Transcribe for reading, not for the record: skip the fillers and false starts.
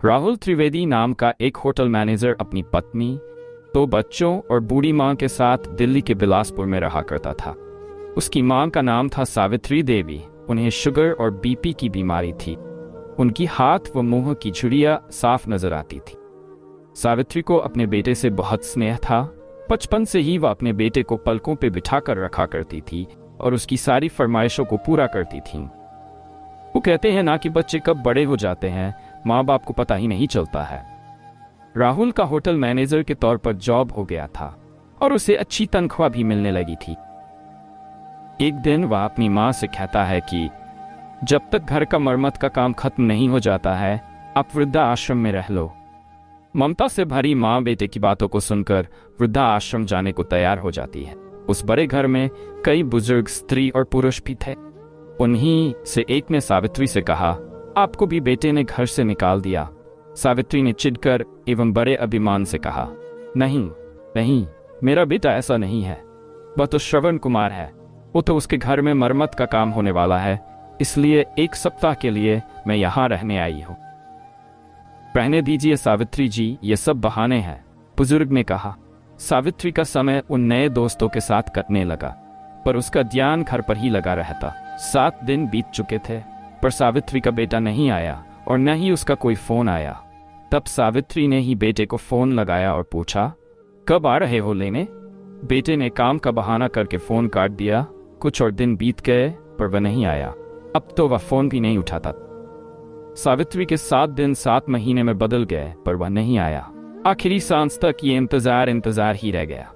राहुल त्रिवेदी नाम का एक होटल मैनेजर अपनी पत्नी, 2 बच्चों और बूढ़ी मां के साथ दिल्ली के बिलासपुर में रहा करता था। उसकी मां का नाम था सावित्री देवी। उन्हें शुगर और बीपी की बीमारी थी। उनकी हाथ व मुंह की झुर्रियां साफ नजर आती थी। सावित्री को अपने बेटे से बहुत स्नेह था। बचपन से ही वह अपने बेटे को पलकों पे बिठाकर रखा करती थी और उसकी सारी फरमाइशों को पूरा करती थी। वो कहते हैं ना कि बच्चे कब बड़े हो जाते हैं, माँ बाप को पता ही नहीं चलता है। राहुल का होटल मैनेजर के तौर पर जॉब हो गया था और उसे अच्छी तनख्वाह भी मिलने लगी थी। एक दिन वह अपनी माँ से कहता है कि जब तक घर का मरम्मत का काम खत्म नहीं हो जाता है, आप वृद्धा आश्रम में रह लो। ममता से भरी माँ बेटे की बातों को सुनकर वृद्धा आश्रम जाने को तैयार हो जाती है। उस बड़े घर में कई बुजुर्ग स्त्री और पुरुष भी थे। उन्हीं से एक ने सावित्री से कहा, आपको भी बेटे ने घर से निकाल दिया। सावित्री ने चिढ़कर एवं बड़े अभिमान से कहा, नहीं नहीं, मेरा बेटा ऐसा नहीं है। वह तो श्रवण कुमार है। वो तो उसके घर में मरम्मत का काम होने वाला है, इसलिए 1 सप्ताह के लिए मैं यहाँ रहने आई हूँ। रहने दीजिए सावित्री जी, ये सब बहाने हैं, बुजुर्ग ने कहा। सावित्री का समय उन नए दोस्तों के साथ कटने लगा, पर उसका ध्यान घर पर ही लगा रहता। 7 दिन बीत चुके थे, पर सावित्री का बेटा नहीं आया और न ही उसका कोई फोन आया। तब सावित्री ने ही बेटे को फोन लगाया और पूछा, कब आ रहे हो लेने? बेटे ने काम का बहाना करके फोन काट दिया। कुछ और दिन बीत गए, पर वह नहीं आया। अब तो वह फोन भी नहीं उठाता। सावित्री के 7 दिन 7 महीने में बदल गए, पर वह नहीं आया। आखिरी सांस तक ये इंतजार ही रह गया।